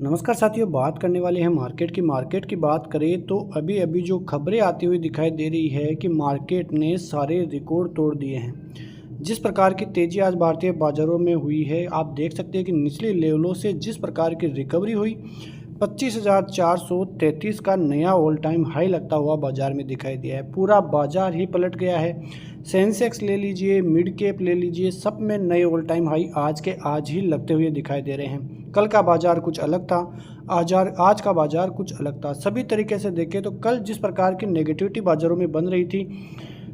नमस्कार साथियों, बात करने वाले हैं मार्केट की बात करें तो अभी अभी जो खबरें आती हुई दिखाई दे रही है कि मार्केट ने सारे रिकॉर्ड तोड़ दिए हैं। जिस प्रकार की तेज़ी आज भारतीय बाज़ारों में हुई है, आप देख सकते हैं कि निचले लेवलों से जिस प्रकार की रिकवरी हुई, 25,433 का नया ऑल टाइम हाई लगता हुआ बाजार में दिखाई दिया है। पूरा बाजार ही पलट गया है। सेंसेक्स ले लीजिए, मिड कैप ले लीजिए, सब में नए ऑल टाइम हाई आज ही लगते हुए दिखाई दे रहे हैं। कल का बाजार कुछ अलग था, आज का बाजार कुछ अलग था। सभी तरीके से देखें तो कल जिस प्रकार की नेगेटिविटी बाज़ारों में बन रही थी,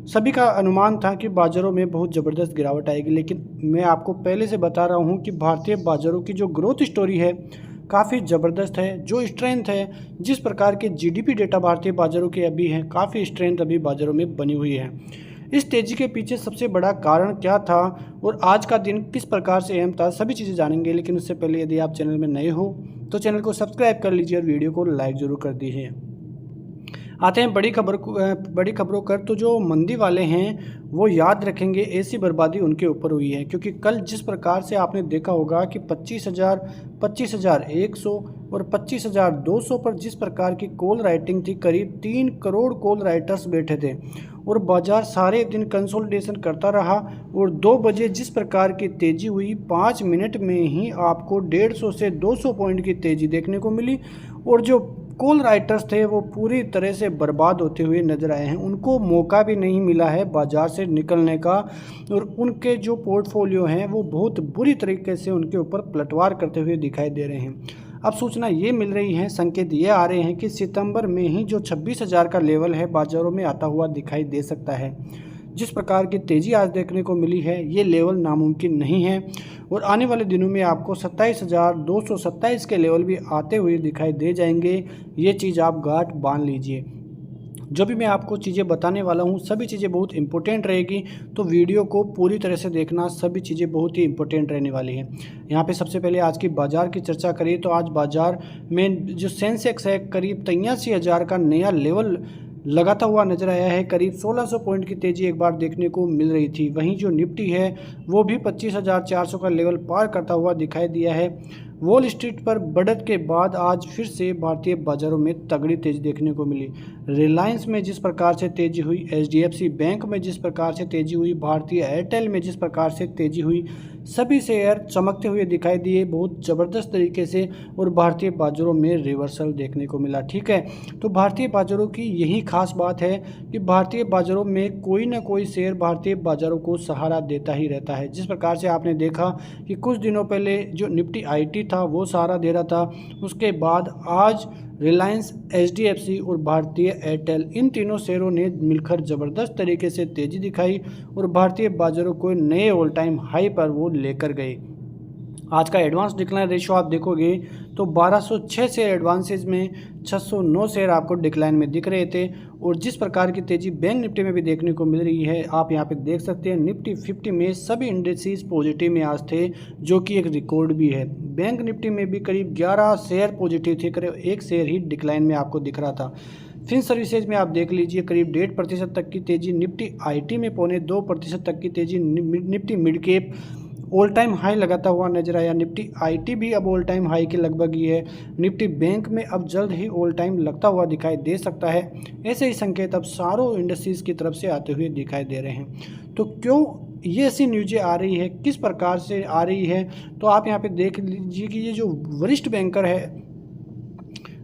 सभी का अनुमान था कि बाज़ारों में बहुत ज़बरदस्त गिरावट आएगी। लेकिन मैं आपको पहले से बता रहा हूं कि भारतीय बाज़ारों की जो ग्रोथ स्टोरी है काफ़ी ज़बरदस्त है। जो स्ट्रेंथ है, जिस प्रकार के जीडीपी डेटा भारतीय बाज़ारों के अभी हैं, काफ़ी स्ट्रेंथ अभी बाज़ारों में बनी हुई है। इस तेज़ी के पीछे सबसे बड़ा कारण क्या था और आज का दिन किस प्रकार से अहम था, सभी चीज़ें जानेंगे। लेकिन उससे पहले यदि आप चैनल में नए हो तो चैनल को सब्सक्राइब कर लीजिए और वीडियो को लाइक ज़रूर कर दीजिए। आते हैं बड़ी खबरों कर। तो जो मंदी वाले हैं वो याद रखेंगे, ऐसी बर्बादी उनके ऊपर हुई है। क्योंकि कल जिस प्रकार से आपने देखा होगा कि 25,000, 25,100 और 25,200 पर जिस प्रकार की कॉल राइटिंग थी, करीब 3 करोड़ कॉल राइटर्स बैठे थे और बाजार सारे दिन कंसोलिडेशन करता रहा। और 2 बजे जिस प्रकार की तेज़ी हुई, 5 मिनट में ही आपको 150 से 200 पॉइंट की तेज़ी देखने को मिली। और जो कॉल राइटर्स थे वो पूरी तरह से बर्बाद होते हुए नजर आए हैं। उनको मौका भी नहीं मिला है बाजार से निकलने का और उनके जो पोर्टफोलियो हैं वो बहुत बुरी तरीके से उनके ऊपर पलटवार करते हुए दिखाई दे रहे हैं। अब सूचना ये मिल रही है, संकेत ये आ रहे हैं कि सितंबर में ही जो 26,000 का लेवल है बाज़ारों में आता हुआ दिखाई दे सकता है। जिस प्रकार की तेज़ी आज देखने को मिली है, ये लेवल नामुमकिन नहीं है और आने वाले दिनों में आपको 27,227 के लेवल भी आते हुए दिखाई दे जाएंगे। ये चीज़ आप गांठ बांध लीजिए। जो भी मैं आपको चीज़ें बताने वाला हूँ, सभी चीज़ें बहुत इंपॉर्टेंट रहेगी, तो वीडियो को पूरी तरह से देखना। सभी चीज़ें बहुत ही इंपॉर्टेंट रहने वाली हैं। यहाँ पे सबसे पहले आज की बाज़ार की चर्चा करें तो आज बाज़ार में जो सेंसेक्स है, करीब 83,000 का नया लेवल लगाता हुआ नजर आया है। करीब 1600 पॉइंट की तेज़ी एक बार देखने को मिल रही थी। वहीं जो निफ्टी है वो भी 25,400 का लेवल पार करता हुआ दिखाई दिया है। वॉल स्ट्रीट पर बढ़त के बाद आज फिर से भारतीय बाज़ारों में तगड़ी तेज़ी देखने को मिली। रिलायंस में जिस प्रकार से तेज़ी हुई, एचडीएफसी बैंक में जिस प्रकार से तेज़ी हुई, भारतीय एयरटेल में जिस प्रकार से तेज़ी हुई, सभी शेयर चमकते हुए दिखाई दिए बहुत ज़बरदस्त तरीके से और भारतीय बाज़ारों में रिवर्सल देखने को मिला। ठीक है, तो भारतीय बाज़ारों की यही खास बात है कि भारतीय बाज़ारों में कोई ना कोई शेयर भारतीय बाज़ारों को सहारा देता ही रहता है। जिस प्रकार से आपने देखा कि कुछ दिनों पहले जो निफ्टी आईटी था वो सहारा दे रहा था, उसके बाद आज रिलायंस, एचडीएफसी और भारतीय एयरटेल, इन तीनों शेयरों ने मिलकर ज़बरदस्त तरीके से तेज़ी दिखाई और भारतीय बाज़ारों को नए ऑल टाइम हाई पर वो लेकर गए। आज का एडवांस डिक्लाइन रेशियो आप देखोगे तो 1206 शेयर एडवांसेज में 609 शेयर आपको डिक्लाइन में दिख रहे थे। और जिस प्रकार की तेज़ी बैंक निफ्टी में भी देखने को मिल रही है, आप यहां पे देख सकते हैं निफ्टी 50 में सभी इंडेक्सेस पॉजिटिव में आज थे, जो कि एक रिकॉर्ड भी है। बैंक निफ्टी में भी करीब 11 शेयर पॉजिटिव थे, करीब 1 शेयर ही डिक्लाइन में आपको दिख रहा था। फिन सर्विसेज में आप देख लीजिए करीब 1.5% तक की तेज़ी, निफ्टी आईटी में 0.25% तक की तेज़ी, Nifty mid cap all time high लगाता हुआ नजर आया। निफ्टी आईटी भी अब ऑल टाइम हाई के लगभग ही है। निफ्टी बैंक में अब जल्द ही ऑल टाइम लगता हुआ दिखाई दे सकता है। ऐसे ही संकेत अब सारों इंडस्ट्रीज की तरफ से आते हुए दिखाई दे रहे हैं। तो क्यों ये ऐसी न्यूज़ें आ रही है, किस प्रकार से आ रही है, तो आप यहाँ पे देख लीजिए कि ये जो वरिष्ठ बैंकर है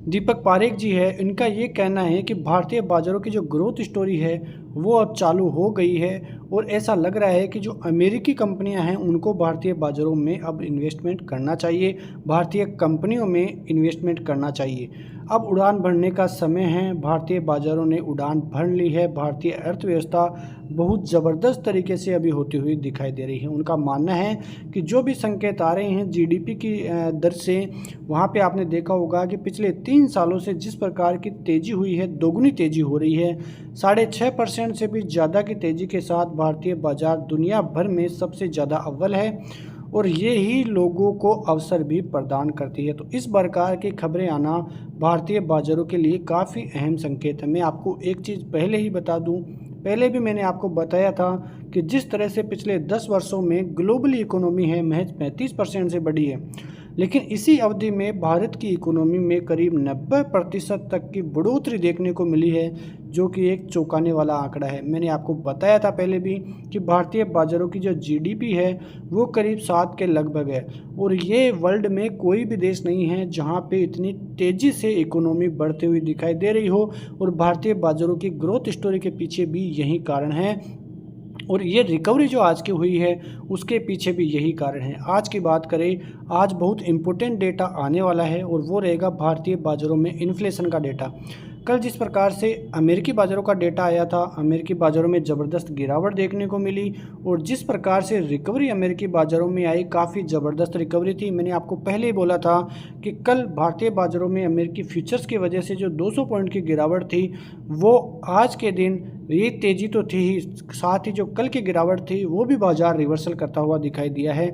दीपक पारेख जी है, इनका ये कहना है कि भारतीय बाज़ारों की जो ग्रोथ स्टोरी है वो अब चालू हो गई है और ऐसा लग रहा है कि जो अमेरिकी कंपनियां हैं उनको भारतीय बाज़ारों में अब इन्वेस्टमेंट करना चाहिए, भारतीय कंपनियों में इन्वेस्टमेंट करना चाहिए। अब उड़ान भरने का समय है। भारतीय बाज़ारों ने उड़ान भर ली है। भारतीय अर्थव्यवस्था बहुत ज़बरदस्त तरीके से अभी होती हुई दिखाई दे रही है। उनका मानना है कि जो भी संकेत आ रहे हैं जीडीपी की दर से, वहाँ पे आपने देखा होगा कि पिछले 3 सालों से जिस प्रकार की तेज़ी हुई है, दोगुनी तेज़ी हो रही है। 6.5% से भी ज़्यादा की तेज़ी के साथ भारतीय बाज़ार दुनिया भर में सबसे ज़्यादा अव्वल है और ये ही लोगों को अवसर भी प्रदान करती है। तो इस प्रकार की खबरें आना भारतीय बाज़ारों के लिए काफ़ी अहम संकेत है। मैं आपको एक चीज़ पहले ही बता दूं, पहले भी मैंने आपको बताया था कि जिस तरह से पिछले 10 वर्षों में ग्लोबली इकोनॉमी है महज 35% से बढ़ी है। लेकिन इसी अवधि में भारत की इकोनॉमी में करीब 90% तक की बढ़ोतरी देखने को मिली है, जो कि एक चौंकाने वाला आंकड़ा है। मैंने आपको बताया था पहले भी कि भारतीय बाजारों की जो जीडीपी है वो करीब 7 के लगभग है, और ये वर्ल्ड में कोई भी देश नहीं है जहाँ पे इतनी तेज़ी से इकोनॉमी बढ़ती हुई दिखाई दे रही हो, और भारतीय बाजारों की ग्रोथ स्टोरी के पीछे भी यही कारण है, और ये रिकवरी जो आज की हुई है उसके पीछे भी यही कारण है। आज की बात करें, आज बहुत इम्पोर्टेंट डेटा आने वाला है, और वो रहेगा भारतीय बाज़ारों में इन्फ्लेशन का डेटा। कल जिस प्रकार से अमेरिकी बाज़ारों का डेटा आया था, अमेरिकी बाज़ारों में ज़बरदस्त गिरावट देखने को मिली, और जिस प्रकार से रिकवरी अमेरिकी बाज़ारों में आई, काफ़ी ज़बरदस्त रिकवरी थी। मैंने आपको पहले ही बोला था कि कल भारतीय बाज़ारों में अमेरिकी फ्यूचर्स की वजह से जो 200 पॉइंट की गिरावट थी, वो आज के दिन ये तेज़ी तो थी ही, साथ ही जो कल की गिरावट थी वो भी बाज़ार रिवर्सल करता हुआ दिखाई दिया है।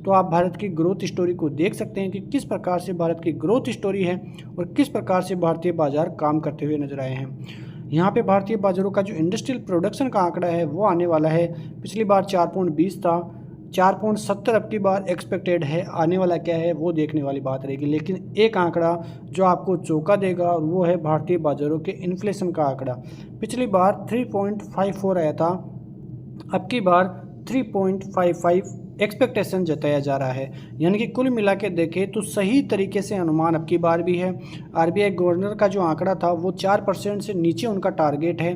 तो आप भारत की ग्रोथ स्टोरी को देख सकते हैं कि किस प्रकार से भारत की ग्रोथ स्टोरी है और किस प्रकार से भारतीय बाज़ार काम करते हुए नजर आए हैं। यहाँ पे भारतीय बाज़ारों का जो इंडस्ट्रियल प्रोडक्शन का आंकड़ा है वो आने वाला है। पिछली बार 4.20 था, 4.70 अब की बार एक्सपेक्टेड है। आने वाला क्या है वो देखने वाली बात रहेगी, लेकिन एक आंकड़ा जो आपको चौंका देगा वो है भारतीय बाज़ारों के इन्फ्लेशन का आंकड़ा। पिछली बार 3.54 आया था, अब की बार 3.55 एक्सपेक्टेशन जताया जा रहा है। यानी कि कुल मिला के देखें तो सही तरीके से अनुमान अब की बार भी है। आरबीआई गवर्नर का जो आंकड़ा था वो 4% से नीचे उनका टारगेट है।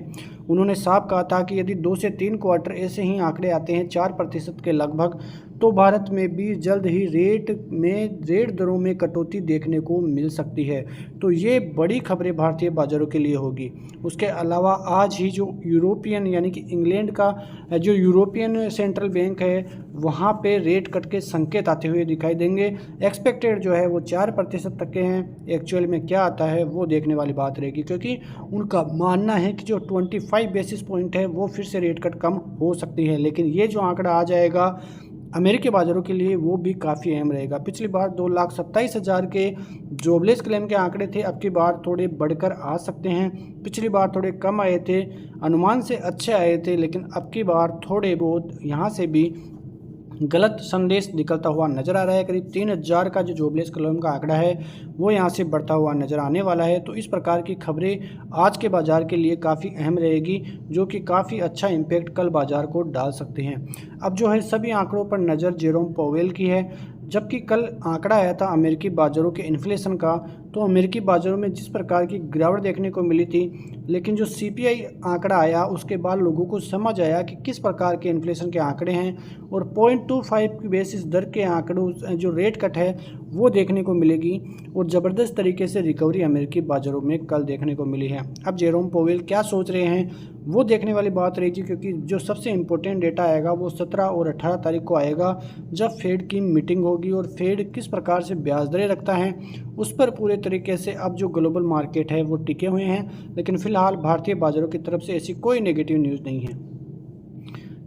उन्होंने साफ कहा था कि यदि 2 से 3 क्वार्टर ऐसे ही आंकड़े आते हैं 4% के लगभग, तो भारत में भी जल्द ही रेट दरों में कटौती देखने को मिल सकती है। तो ये बड़ी खबरें भारतीय बाज़ारों के लिए होगी। उसके अलावा आज ही जो यूरोपियन यानी कि इंग्लैंड का जो यूरोपियन सेंट्रल बैंक है वहाँ पे रेट कट के संकेत आते हुए दिखाई देंगे। एक्सपेक्टेड जो है वो 4% तक के हैं, एक्चुअल में क्या आता है वो देखने वाली बात रहेगी, क्योंकि उनका मानना है कि जो 25 बेसिस पॉइंट है वो फिर से रेट कट कम हो सकती है। लेकिन ये जो आंकड़ा आ जाएगा अमेरिकी बाज़ारों के लिए वो भी काफ़ी अहम रहेगा। पिछली बार 2,27,000 के जॉबलेस क्लेम के आंकड़े थे, अब की बार थोड़े बढ़कर आ सकते हैं। पिछली बार थोड़े कम आए थे, अनुमान से अच्छे आए थे, लेकिन अब की बार थोड़े बहुत यहाँ से भी गलत संदेश निकलता हुआ नज़र आ रहा है। करीब 3,000 का जो जॉबलेस क्लेम का आंकड़ा है वो यहाँ से बढ़ता हुआ नज़र आने वाला है। तो इस प्रकार की खबरें आज के बाज़ार के लिए काफ़ी अहम रहेगी, जो कि काफ़ी अच्छा इम्पैक्ट कल बाज़ार को डाल सकते हैं। अब जो है सभी आंकड़ों पर नज़र जेरोम पावेल की है। जबकि कल आंकड़ा आया था अमेरिकी बाज़ारों के इन्फ्लेशन का, तो अमेरिकी बाज़ारों में जिस प्रकार की गिरावट देखने को मिली थी, लेकिन जो सीपीआई आंकड़ा आया उसके बाद लोगों को समझ आया कि किस प्रकार के इन्फ्लेशन के आंकड़े हैं, और 0.25 की बेसिस दर के आंकड़ों जो रेट कट है वो देखने को मिलेगी, और ज़बरदस्त तरीके से रिकवरी अमेरिकी बाज़ारों में कल देखने को मिली है। अब जेरोम पावेल क्या सोच रहे हैं वो देखने वाली बात रहेगी, क्योंकि जो सबसे इम्पोर्टेंट डेटा आएगा वो 17 और 18 तारीख को आएगा, जब फेड की मीटिंग होगी, और फेड किस प्रकार से ब्याज दरें रखता है उस पर पूरे तरीके से अब जो ग्लोबल मार्केट है वो टिके हुए हैं। लेकिन फिलहाल भारतीय बाज़ारों की तरफ से ऐसी कोई नेगेटिव न्यूज़ नहीं है।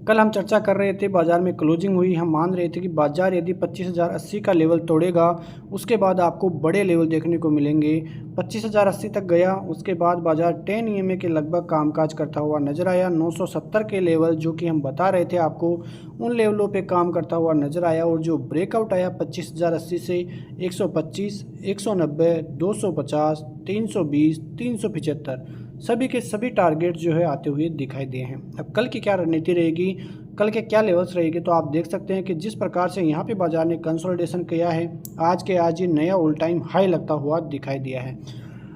कल हम चर्चा कर रहे थे, बाज़ार में क्लोजिंग हुई, हम मान रहे थे कि बाज़ार यदि 25,080 का लेवल तोड़ेगा उसके बाद आपको बड़े लेवल देखने को मिलेंगे। 25,080 तक गया, उसके बाद बाज़ार 10 EMA के लगभग कामकाज करता हुआ नज़र आया। 970 के लेवल जो कि हम बता रहे थे आपको, उन लेवलों पे काम करता हुआ नज़र आया, और जो ब्रेकआउट आया 25,080 से 125, 190, 250, 320, 375 सभी के सभी टारगेट जो है आते हुए दिखाई दिए हैं। अब कल की क्या रणनीति रहेगी, कल के क्या लेवल्स रहेगी, तो आप देख सकते हैं कि जिस प्रकार से यहाँ पे बाज़ार ने कंसोलिडेशन किया है, आज के आज ही नया ऑल टाइम हाई लगता हुआ दिखाई दिया है।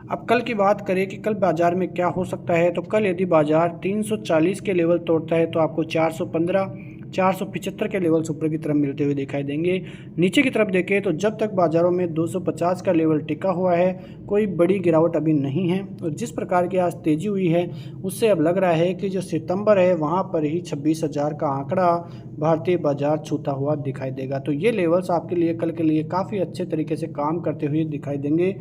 अब कल की बात करें कि कल बाज़ार में क्या हो सकता है, तो कल यदि बाज़ार 340 के लेवल तोड़ता है तो आपको 415, 475 के लेवल्स ऊपर की तरफ मिलते हुए दिखाई देंगे। नीचे की तरफ देखें तो जब तक बाज़ारों में 250 का लेवल टिका हुआ है, कोई बड़ी गिरावट अभी नहीं है, और जिस प्रकार की आज तेज़ी हुई है उससे अब लग रहा है कि जो सितंबर है वहाँ पर ही 26,000 का आंकड़ा भारतीय बाज़ार छूता हुआ दिखाई देगा। तो ये लेवल्स आपके लिए कल के लिए काफ़ी अच्छे तरीके से काम करते हुए दिखाई देंगे।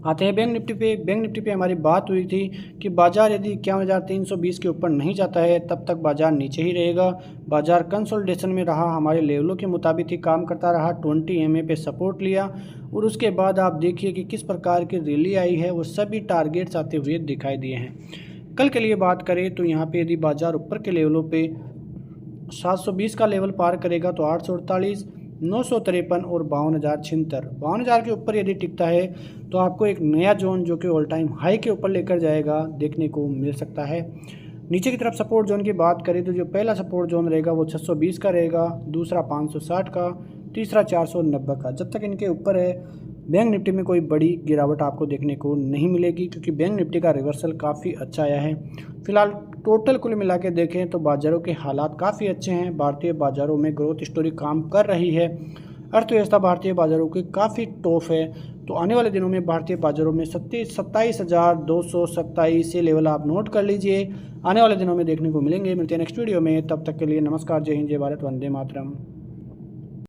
आते हैं बैंक निफ्टी पे हमारी बात हुई थी कि बाज़ार यदि 51,320 के ऊपर नहीं जाता है तब तक बाज़ार नीचे ही रहेगा। बाज़ार कंसोलिडेशन में रहा, हमारे लेवलों के मुताबिक ही काम करता रहा, 20 EMA पे सपोर्ट लिया, और उसके बाद आप देखिए कि किस प्रकार की रैली आई है, वो सभी टारगेट्स आते हुए दिखाई दिए हैं। कल के लिए बात करें तो यहाँ पर यदि बाज़ार ऊपर के लेवलों पर 720 का लेवल पार करेगा तो 848, 953 और 52,076। 52,000 के ऊपर यदि टिकता है तो आपको एक नया जोन जो कि ऑल टाइम हाई के ऊपर लेकर जाएगा देखने को मिल सकता है। नीचे की तरफ सपोर्ट जोन की बात करें तो जो पहला सपोर्ट जोन रहेगा वो 620 का रहेगा, दूसरा 560 का, तीसरा 490 का। जब तक इनके ऊपर है बैंक निफ्टी में कोई बड़ी गिरावट आपको देखने को नहीं मिलेगी, क्योंकि बैंक निफ्टी का रिवर्सल काफ़ी अच्छा आया है। फिलहाल टोटल कुल मिला के देखें तो बाज़ारों के हालात काफ़ी अच्छे हैं। भारतीय बाज़ारों में ग्रोथ स्टोरी काम कर रही है। अर्थव्यवस्था भारतीय बाज़ारों की काफ़ी टॉफ है। तो आने वाले दिनों में भारतीय बाज़ारों में 27,227 ये लेवल आप नोट कर लीजिए, आने वाले दिनों में देखने को मिलेंगे। मिलते हैं नेक्स्ट वीडियो में, तब तक के लिए नमस्कार, जय हिंद, जय भारत, वंदे मातरम।